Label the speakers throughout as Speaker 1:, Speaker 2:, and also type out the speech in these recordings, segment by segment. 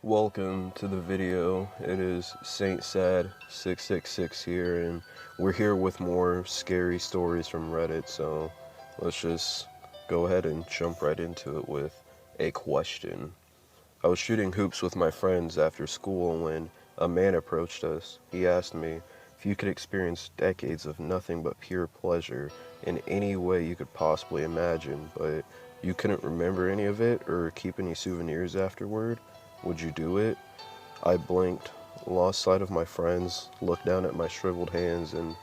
Speaker 1: Welcome to the video. It is Saint Sad 666 here, and we're here with more scary stories from Reddit. So let's just go ahead and jump right into it with a question. I was shooting hoops with my friends after school when a man approached us. He asked me if you could experience decades of nothing but pure pleasure in any way you could possibly imagine, but you couldn't remember any of it or keep any souvenirs afterward. Would you do it? I blinked, lost sight of my friends, looked down at my shriveled hands, and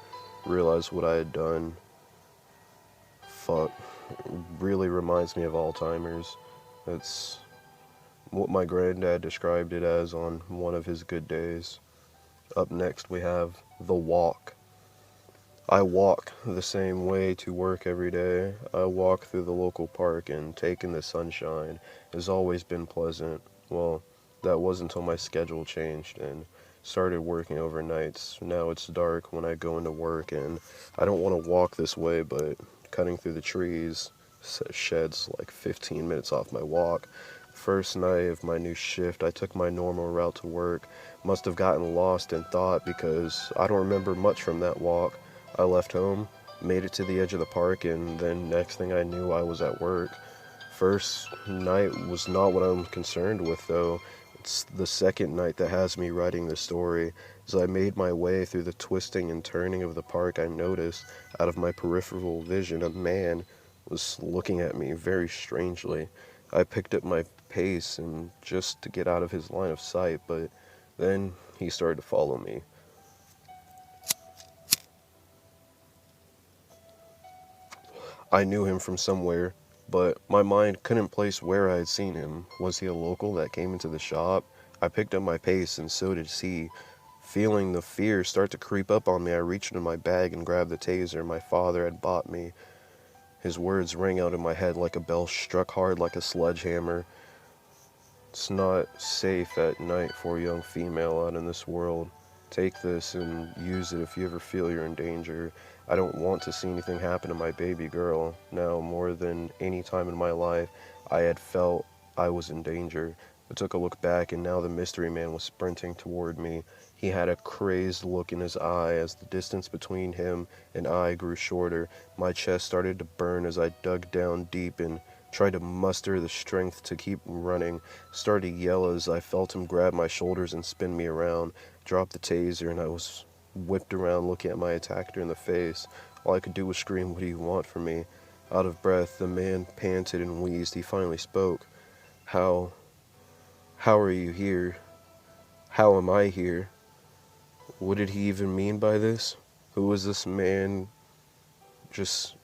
Speaker 1: realized what I had done. Fuck. It really reminds me of Alzheimer's. It's what my granddad described it as on one of his good days. Up next, we have the walk. I walk the same way to work every day. I walk through the local park, and taking the sunshine has always been pleasant. Well, that was until my schedule changed and started working overnights. Now it's dark when I go into work, and I don't want to walk this way, but cutting through the trees sheds like 15 minutes off my walk. First night of my new shift, I took my normal route to work. Must have gotten lost in thought because I don't remember much from that walk. I left home, made it to the edge of the park, and then next thing I knew, I was at work. First night was not what I'm concerned with, though. It's the second night that has me writing this story. As I made my way through the twisting and turning of the park, I noticed, out of my peripheral vision, a man was looking at me very strangely. I picked up my pace and just to get out of his line of sight, but then he started to follow me. I knew him from somewhere, but my mind couldn't place where I had seen him. Was he a local that came into the shop? I picked up my pace, and so did he. Feeling the fear start to creep up on me, I reached into my bag and grabbed the taser my father had bought me. His words rang out in my head like a bell struck hard like a sledgehammer. It's not safe at night for a young female out in this world. Take this and use it if you ever feel you're in danger. I don't want to see anything happen to my baby girl. Now, more than any time in my life, I had felt I was in danger. I took a look back, and now the mystery man was sprinting toward me. He had a crazed look in his eye as the distance between him and I grew shorter. My chest started to burn as I dug down deep and tried to muster the strength to keep running. Started to yell as I felt him grab my shoulders and spin me around. Dropped the taser, and I was whipped around looking at my attacker in the face. All I could do was scream, "What do you want from me?" Out of breath, the man panted and wheezed. He finally spoke. How are you here? How am I here? What did he even mean by this? Who was this man? Just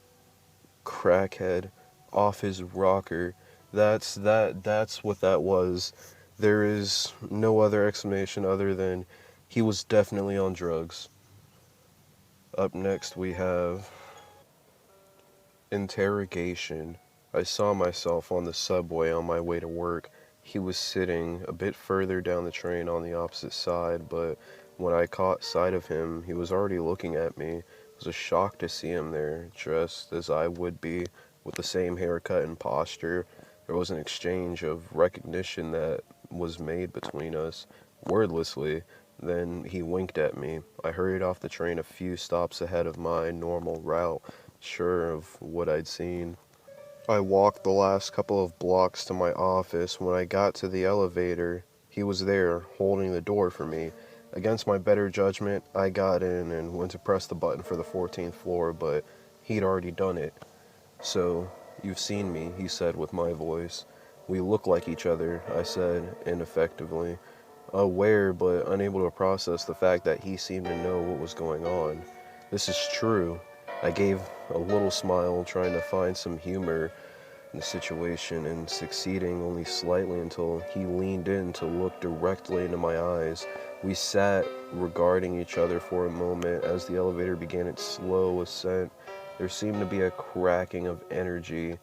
Speaker 1: crackhead off his rocker. That's what that was. There is no other explanation other than he was definitely on drugs. Up next we have interrogation. I saw myself on the subway on my way to work. He was sitting a bit further down the train on the opposite side, but when I caught sight of him, he was already looking at me. It was a shock to see him there, dressed as I would be, with the same haircut and posture. There was an exchange of recognition that was made between us, wordlessly. Then he winked at me. I hurried off the train a few stops ahead of my normal route, sure of what I'd seen. I walked the last couple of blocks to my office. When I got to the elevator, he was there, holding the door for me. Against my better judgment, I got in and went to press the button for the 14th floor, but he'd already done it. "So, you've seen me," he said with my voice. "We look like each other," I said, ineffectively, aware but unable to process the fact that he seemed to know what was going on. "This is true." I gave a little smile, trying to find some humor in the situation, and succeeding only slightly until he leaned in to look directly into my eyes. We sat regarding each other for a moment as the elevator began its slow ascent. There seemed to be a cracking of energy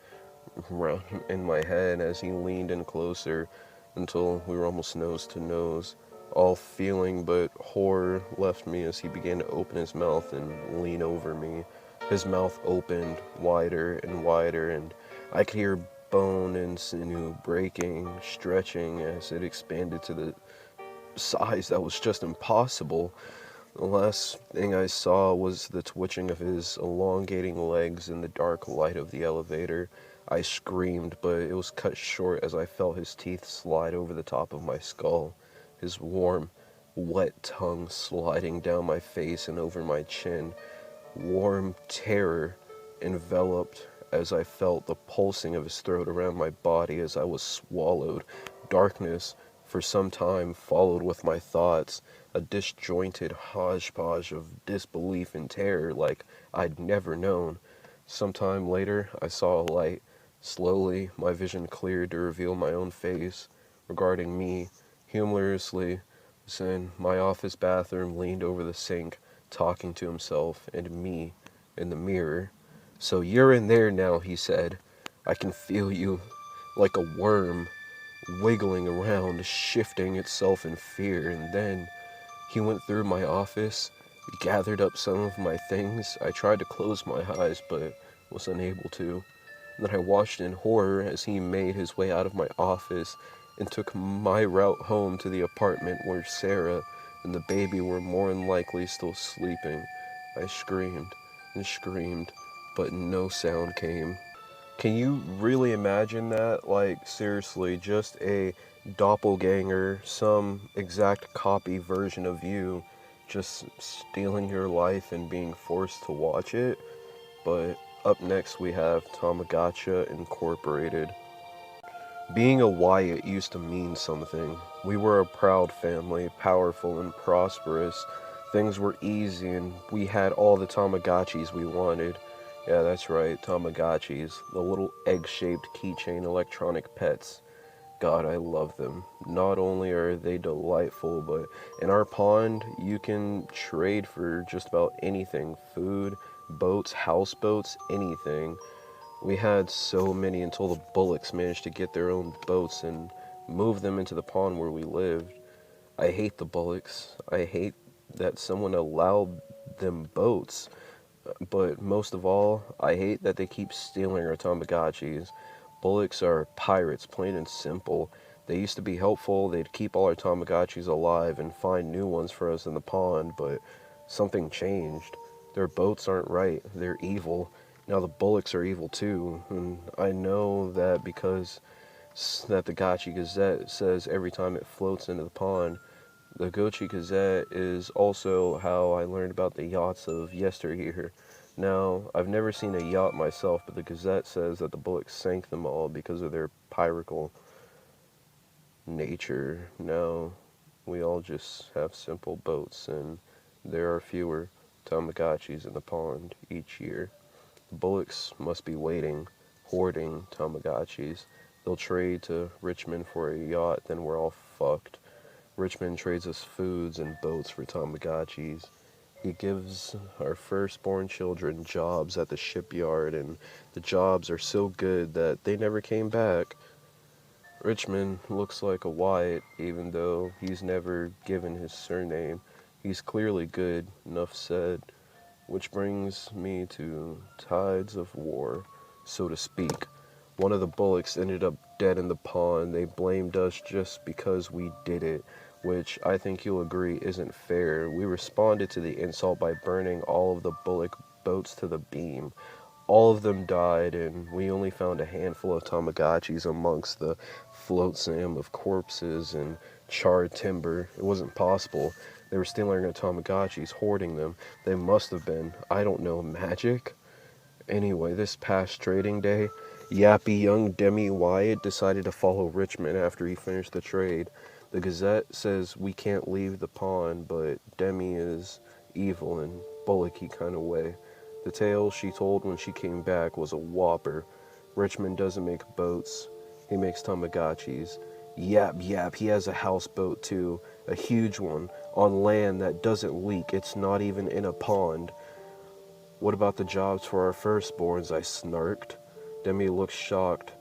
Speaker 1: in my head as he leaned in closer until we were almost nose to nose. All feeling but horror left me as he began to open his mouth and lean over me. His mouth opened wider and wider, and I could hear bone and sinew breaking, stretching as it expanded to the size that was just impossible. The last thing I saw was the twitching of his elongating legs in the dark light of the elevator. I screamed, but it was cut short as I felt his teeth slide over the top of my skull, his warm, wet tongue sliding down my face and over my chin. Warm terror enveloped as I felt the pulsing of his throat around my body as I was swallowed. Darkness, for some time, followed with my thoughts, a disjointed hodgepodge of disbelief and terror like I'd never known. Some time later, I saw a light. Slowly, my vision cleared to reveal my own face, regarding me humorously. Was in my office bathroom, leaned over the sink, talking to himself and me in the mirror. "So you're in there now," he said. "I can feel you like a worm wiggling around, shifting itself in fear." And then he went through my office, gathered up some of my things. I tried to close my eyes, but was unable to. Then I watched in horror as he made his way out of my office and took my route home to the apartment where Sarah and the baby were more than likely still sleeping. I screamed and screamed, but no sound came. Can you really imagine that? Like, seriously, just a doppelganger, some exact copy version of you, just stealing your life and being forced to watch it? But up next we have Tamagotchi Incorporated. Being a Wyatt used to mean something. We were a proud family, powerful and prosperous. Things were easy and we had all the Tamagotchis we wanted. Yeah, that's right, Tamagotchis, the little egg-shaped keychain electronic pets. God, I love them. Not only are they delightful, but in our pond, you can trade for just about anything. Food, boats, houseboats, anything. We had so many until the Bullocks managed to get their own boats and move them into the pond where we lived. I hate the Bullocks. I hate that someone allowed them boats. But most of all, I hate that they keep stealing our Tamagotchis. Bullocks are pirates, plain and simple. They used to be helpful, they'd keep all our Tamagotchis alive and find new ones for us in the pond, but something changed. Their boats aren't right, they're evil. Now the Bullocks are evil too, and I know that because that the Gotchi Gazette says every time it floats into the pond. The Gochi Gazette is also how I learned about the yachts of yesteryear. Now, I've never seen a yacht myself, but the Gazette says that the Bullocks sank them all because of their piratical nature. Now, we all just have simple boats, and there are fewer Tamagotchis in the pond each year. The Bullocks must be waiting, hoarding Tamagotchis. They'll trade to Richmond for a yacht, then we're all fucked. Richmond trades us foods and boats for Tamagotchis. He gives our firstborn children jobs at the shipyard, and the jobs are so good that they never came back. Richmond looks like a Wyatt, even though he's never given his surname. He's clearly good, enough said. Which brings me to tides of war, so to speak. One of the Bullocks ended up dead in the pond. They blamed us just because we did it, which I think you'll agree isn't fair. We responded to the insult by burning all of the Bullock boats to the beam. All of them died, and we only found a handful of Tamagotchis amongst the flotsam of corpses and charred timber. It wasn't possible. They were stealing our Tamagotchis, hoarding them. They must have been, I don't know, magic? Anyway, this past trading day, yappy young Demi Wyatt decided to follow Richmond after he finished the trade. The Gazette says we can't leave the pond, but Demi is evil in Bullocky kind of way. The tale she told when she came back was a whopper. Richmond doesn't make boats, he makes Tamagotchis. Yap, yap, he has a houseboat too, a huge one, on land that doesn't leak, it's not even in a pond. What about the jobs for our firstborns? I snarked. Demi looked shocked.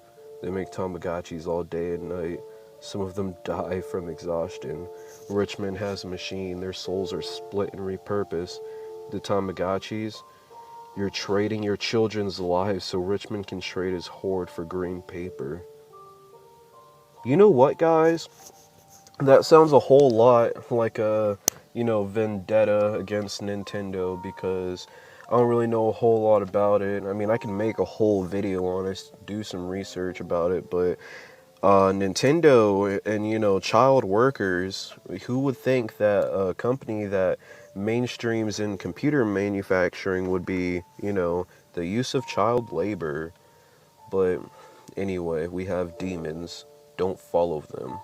Speaker 1: They make Tamagotchis all day and night. Some of them die from exhaustion. Richmond has a machine. Their souls are split and repurposed. The Tamagotchis, You're trading your children's lives so Richmond can trade his hoard for green paper. You know what, guys? That sounds a whole lot like a, vendetta against Nintendo, because I don't really know a whole lot about it. I mean, I can make a whole video on it, do some research about it, but Nintendo and, child workers, who would think that a company that mainstreams in computer manufacturing would be, the use of child labor? But anyway, we have demons. Don't follow them.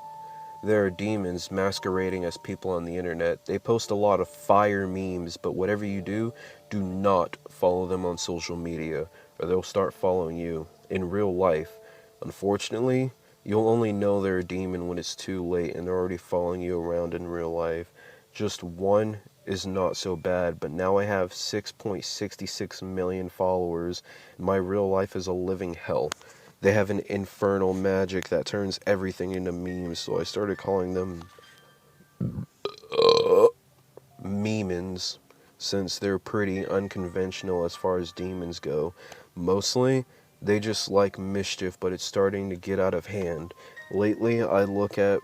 Speaker 1: There are demons masquerading as people on the internet. They post a lot of fire memes, but whatever you do, do not follow them on social media, or they'll start following you in real life. Unfortunately, you'll only know they're a demon when it's too late and they're already following you around in real life. Just one is not so bad, but now I have 6.66 million followers, and my real life is a living hell. They have an infernal magic that turns everything into memes, so I started calling them memins, since they're pretty unconventional as far as demons go. Mostly, they just like mischief, but it's starting to get out of hand. Lately, I look at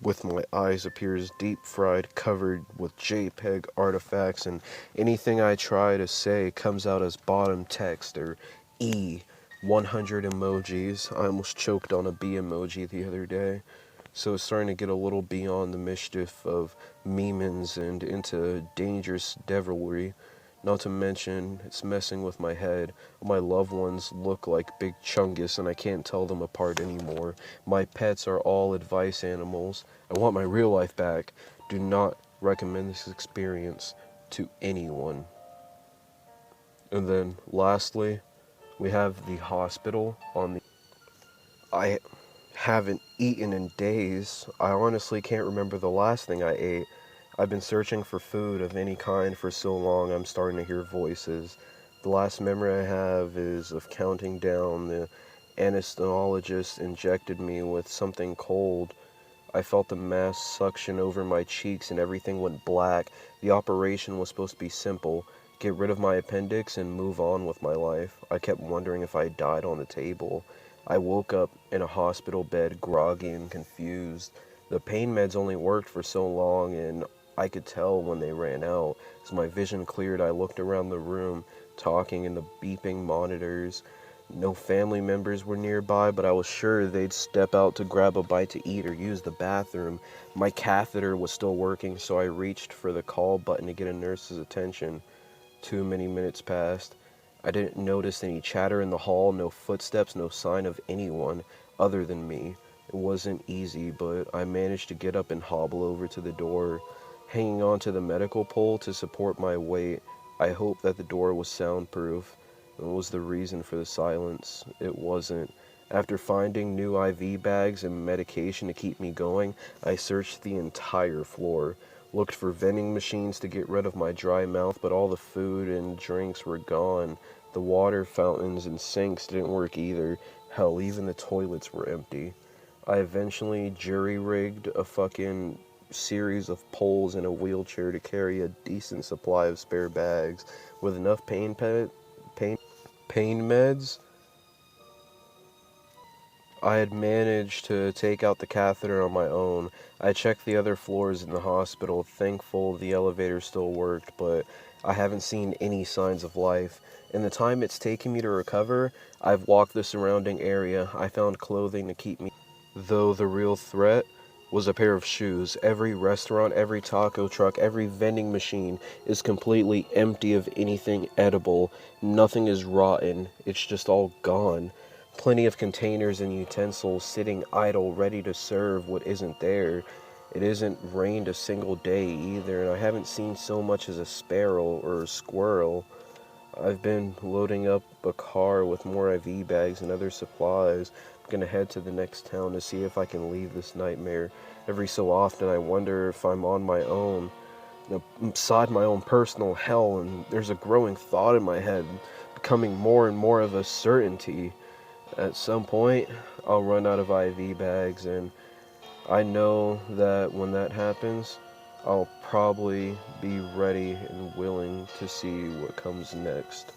Speaker 1: with my eyes appears deep fried, covered with JPEG artifacts, and anything I try to say comes out as bottom text or E 100 emojis. I almost choked on a B emoji the other day. So it's starting to get a little beyond the mischief of memins and into dangerous devilry. Not to mention, it's messing with my head. My loved ones look like Big Chungus and I can't tell them apart anymore. My pets are all advice animals. I want my real life back. Do not recommend this experience to anyone. And then, lastly, we have the hospital on the... I haven't eaten in days. I honestly can't remember the last thing I ate. I've been searching for food of any kind for so long, I'm starting to hear voices. The last memory I have is of counting down. The anesthesiologist injected me with something cold. I felt the mass suction over my cheeks and everything went black. The operation was supposed to be simple. Get rid of my appendix and move on with my life. I kept wondering if I died on the table. I woke up in a hospital bed, groggy and confused. The pain meds only worked for so long, and I could tell when they ran out. As my vision cleared, I looked around the room, talking in the beeping monitors. No family members were nearby, but I was sure they'd step out to grab a bite to eat or use the bathroom. My catheter was still working, so I reached for the call button to get a nurse's attention. Too many minutes passed. I didn't notice any chatter in the hall, no footsteps, no sign of anyone other than me. It wasn't easy, but I managed to get up and hobble over to the door, hanging on to the medical pole to support my weight. I hoped that the door was soundproof. What was the reason for the silence? It wasn't. After finding new IV bags and medication to keep me going, I searched the entire floor. Looked for vending machines to get rid of my dry mouth, but all the food and drinks were gone. The water fountains and sinks didn't work either. Hell, even the toilets were empty. I eventually jury-rigged a fucking series of poles in a wheelchair to carry a decent supply of spare bags. With enough pain meds, I had managed to take out the catheter on my own. I checked the other floors in the hospital, thankful the elevator still worked, but I haven't seen any signs of life. In the time it's taken me to recover, I've walked the surrounding area. I found clothing to keep me, though the real threat was a pair of shoes. Every restaurant, every taco truck, every vending machine is completely empty of anything edible. Nothing is rotten. It's just all gone. Plenty of containers and utensils sitting idle, ready to serve what isn't there. It isn't rained a single day either, and I haven't seen so much as a sparrow or a squirrel. I've been loading up a car with more IV bags and other supplies. I'm gonna head to the next town to see if I can leave this nightmare. Every so often I wonder if I'm on my own, inside my own personal hell, and there's a growing thought in my head, becoming more and more of a certainty. At some point, I'll run out of IV bags, and I know that when that happens, I'll probably be ready and willing to see what comes next.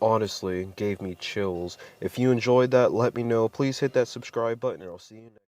Speaker 1: Honestly, gave me chills. If you enjoyed that, let me know. Please hit that subscribe button and I'll see you next time.